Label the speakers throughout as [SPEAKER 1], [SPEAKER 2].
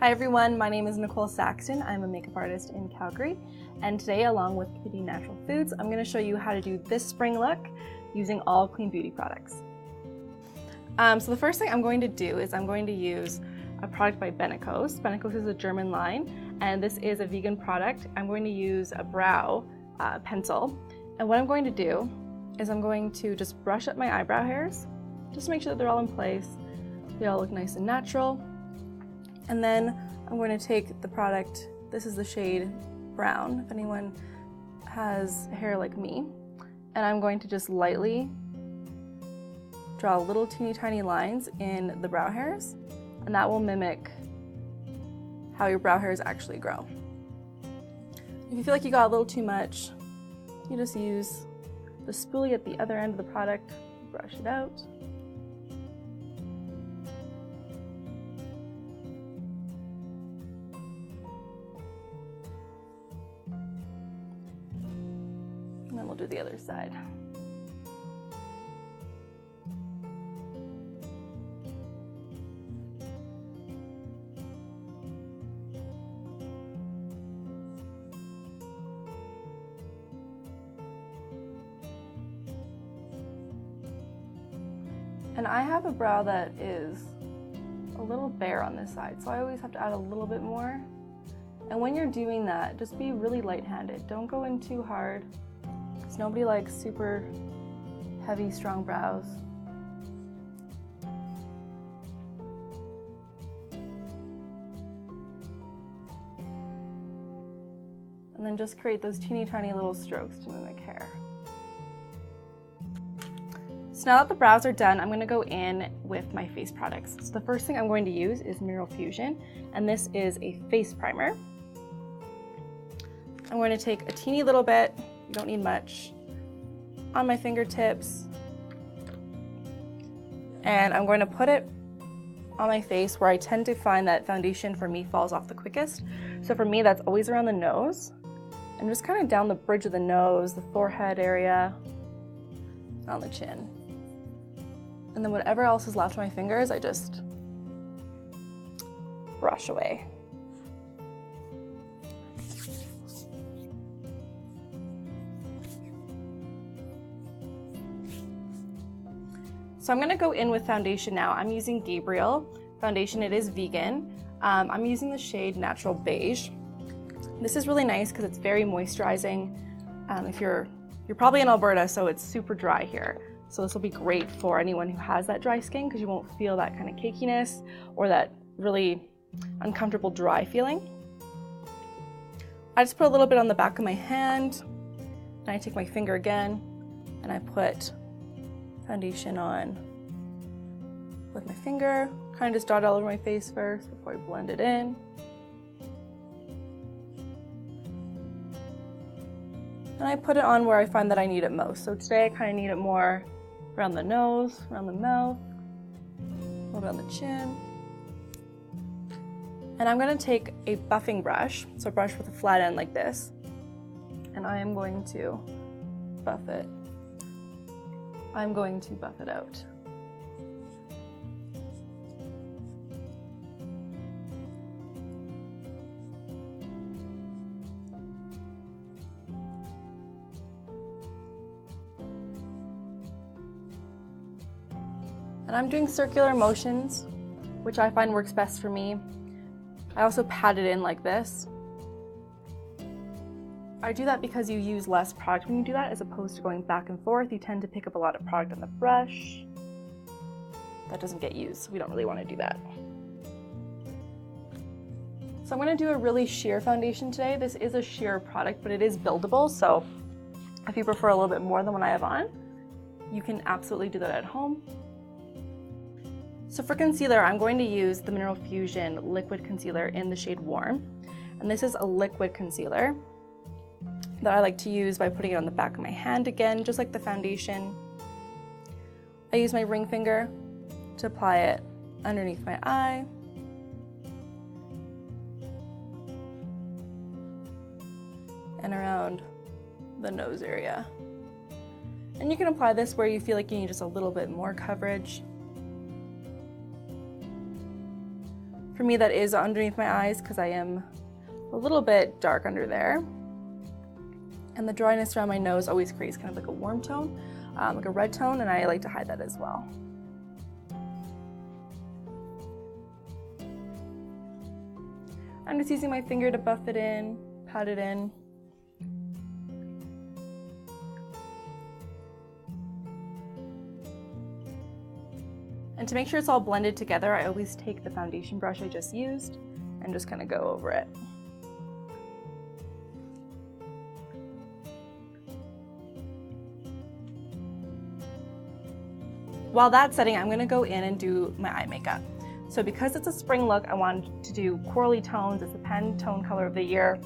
[SPEAKER 1] Hi everyone, my name is Nicole Saxton. I'm a makeup artist in Calgary, and today, along with Kitty Natural Foods, I'm going to show you how to do this spring look using all clean beauty products. So the first thing I'm going to do is I'm going to use a product by Benecos. Benecos is a German line, and this is a vegan product. I'm going to use a brow pencil, and what I'm going to do is I'm going to just brush up my eyebrow hairs, just to make sure that they're all in place. They all look nice and natural. And then I'm going to take the product, this is the shade Brown, if anyone has hair like me, and I'm going to just lightly draw little teeny tiny lines in the brow hairs, and that will mimic how your brow hairs actually grow. If you feel like you got a little too much, you just use the spoolie at the other end of the product, brush it out. And then we'll do the other side. And I have a brow that is a little bare on this side, so I always have to add a little bit more. And when you're doing that, just be really light-handed. Don't go in too hard, because nobody likes super heavy, strong brows. And then just create those teeny tiny little strokes to mimic hair. So now that the brows are done, I'm going to go in with my face products. So the first thing I'm going to use is Mineral Fusion, and this is a face primer. I'm going to take a teeny little bit, you don't need much, on my fingertips, and I'm going to put it on my face where I tend to find that foundation for me falls off the quickest. So for me, that's always around the nose, and just kind of down the bridge of the nose, the forehead area, on the chin. And then whatever else is left on my fingers, I just brush away. So I'm gonna go in with foundation now. I'm using Gabriel foundation, it is vegan. I'm using the shade Natural Beige. This is really nice because it's very moisturizing. If you're probably in Alberta, so it's super dry here. So this will be great for anyone who has that dry skin because you won't feel that kind of cakiness or that really uncomfortable dry feeling. I just put a little bit on the back of my hand, and I take my finger again and I put foundation on with my finger, kind of just dot it all over my face first before I blend it in. And I put it on where I find that I need it most. So today I kind of need it more around the nose, around the mouth, a little bit on the chin. And I'm going to take a buffing brush, so a brush with a flat end like this, and I am going to buff it. I'm going to buff it out. And I'm doing circular motions, which I find works best for me. I also pat it in like this. I do that because you use less product when you do that, as opposed to going back and forth. You tend to pick up a lot of product on the brush. That doesn't get used, so we don't really want to do that. So I'm going to do a really sheer foundation today. This is a sheer product, but it is buildable, so if you prefer a little bit more than what I have on, you can absolutely do that at home. So for concealer, I'm going to use the Mineral Fusion Liquid Concealer in the shade Warm. And this is a liquid concealer that I like to use by putting it on the back of my hand again, just like the foundation. I use my ring finger to apply it underneath my eye. And around the nose area. And you can apply this where you feel like you need just a little bit more coverage. For me, that is underneath my eyes because I am a little bit dark under there. And the dryness around my nose always creates kind of like a warm tone, like a red tone, and I like to hide that as well. I'm just using my finger to buff it in, pat it in. And to make sure it's all blended together, I always take the foundation brush I just used and just kind of go over it. While that's setting, I'm gonna go in and do my eye makeup. So because it's a spring look, I wanted to do corally tones. It's the Pantone color of the year.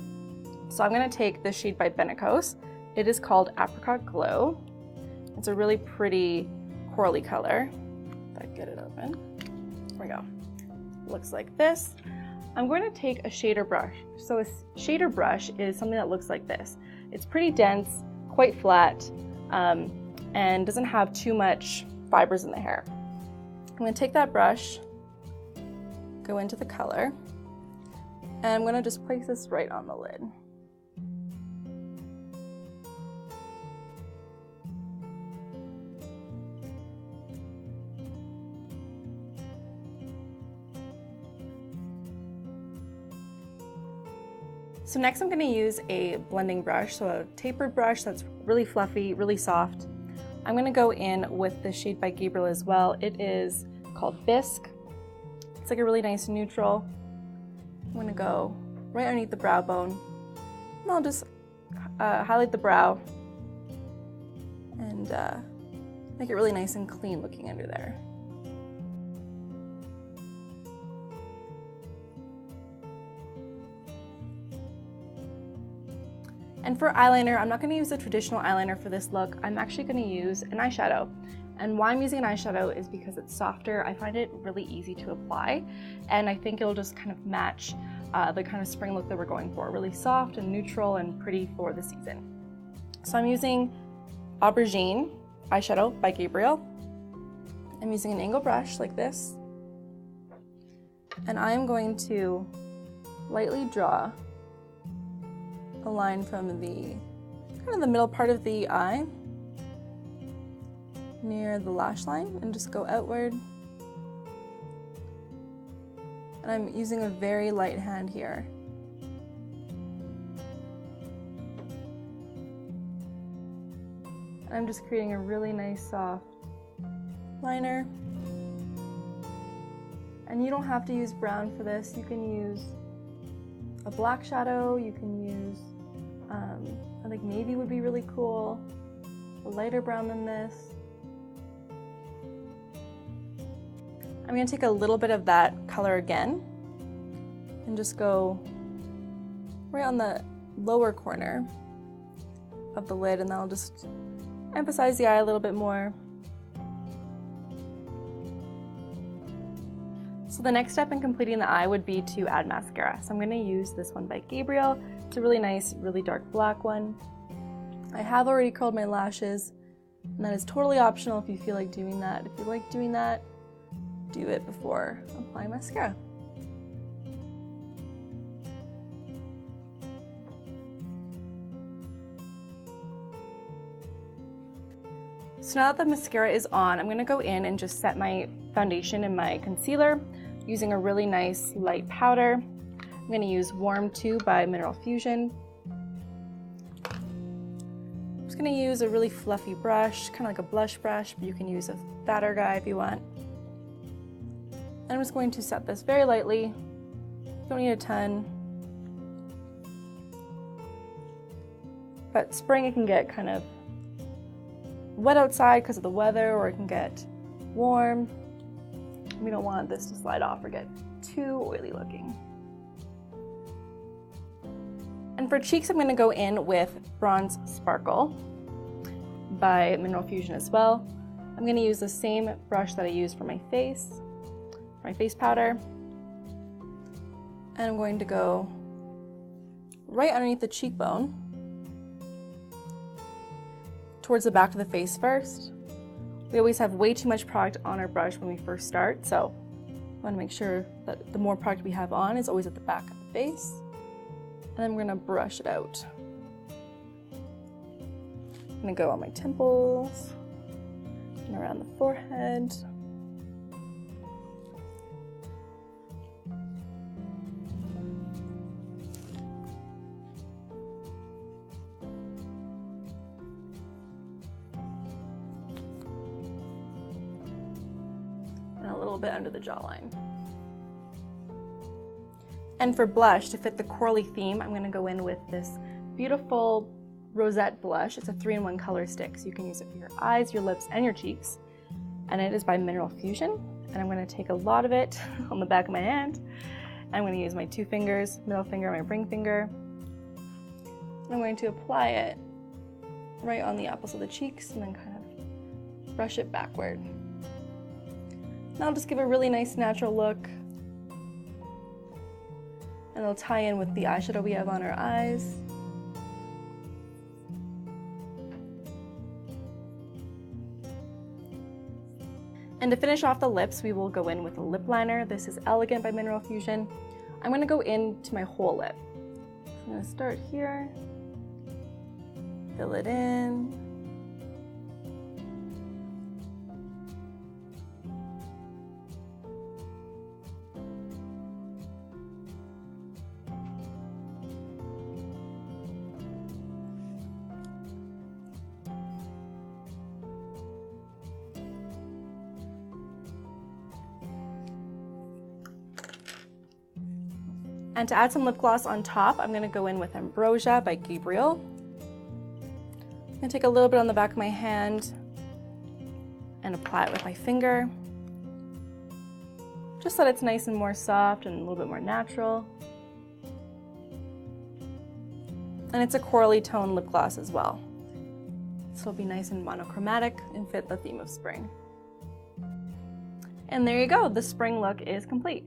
[SPEAKER 1] So I'm gonna take this shade by Benecos. It is called Apricot Glow. It's a really pretty corally color. If I get it open, there we go. Looks like this. I'm going to take a shader brush. So a shader brush is something that looks like this. It's pretty dense, quite flat, and doesn't have too much fibers in the hair. I'm going to take that brush, go into the color, and I'm going to just place this right on the lid. So next I'm going to use a blending brush, so a tapered brush that's really fluffy, really soft. I'm going to go in with the shade by Gabriel as well. It is called Bisque. It's like a really nice neutral. I'm going to go right underneath the brow bone. And I'll just highlight the brow and make it really nice and clean looking under there. And for eyeliner, I'm not going to use a traditional eyeliner for this look. I'm actually going to use an eyeshadow. And why I'm using an eyeshadow is because it's softer. I find it really easy to apply, and I think it'll just kind of match the kind of spring look that we're going for. Really soft and neutral and pretty for the season. So I'm using Aubergine eyeshadow by Gabriel. I'm using an angle brush like this. And I'm going to lightly draw a line from the kind of the middle part of the eye near the lash line and just go outward. And I'm using a very light hand here. And I'm just creating a really nice soft liner. And you don't have to use brown for this. You can use a black shadow, you can use, I think navy would be really cool, a lighter brown than this. I'm going to take a little bit of that color again and just go right on the lower corner of the lid, and that'll just emphasize the eye a little bit more. So the next step in completing the eye would be to add mascara. So I'm going to use this one by Gabriel. It's a really nice, really dark black one. I have already curled my lashes, and that is totally optional if you feel like doing that. If you like doing that, do it before applying mascara. So now that the mascara is on, I'm going to go in and just set my foundation and my concealer using a really nice light powder. I'm going to use Warm 2 by Mineral Fusion. I'm just going to use a really fluffy brush, kind of like a blush brush, but you can use a fatter guy if you want. And I'm just going to set this very lightly. Don't need a ton. But spring, it can get kind of wet outside because of the weather, or it can get warm. We don't want this to slide off or get too oily looking. And for cheeks, I'm going to go in with Bronze Sparkle by Mineral Fusion as well. I'm going to use the same brush that I used for my face powder. And I'm going to go right underneath the cheekbone, towards the back of the face first. We always have way too much product on our brush when we first start, so I want to make sure that the more product we have on is always at the back of the face. And then we're going to brush it out. I'm going to go on my temples and around the forehead. And a little bit under the jawline. And for blush, to fit the corally theme, I'm going to go in with this beautiful rosette blush. It's a 3-in-1 color stick, so you can use it for your eyes, your lips, and your cheeks. And it is by Mineral Fusion. And I'm going to take a lot of it on the back of my hand. I'm going to use my 2 fingers, middle finger, and my ring finger. And I'm going to apply it right on the apples of the cheeks and then kind of brush it backward. And I'll just give a really nice natural look. And it'll tie in with the eyeshadow we have on our eyes. And to finish off the lips, we will go in with a lip liner. This is Elegant by Mineral Fusion. I'm going to go into my whole lip. So I'm going to start here, fill it in. And to add some lip gloss on top, I'm going to go in with Ambrosia by Gabriel. I'm going to take a little bit on the back of my hand and apply it with my finger. Just so that it's nice and more soft and a little bit more natural. And it's a corally tone lip gloss as well. So it'll be nice and monochromatic and fit the theme of spring. And there you go, the spring look is complete.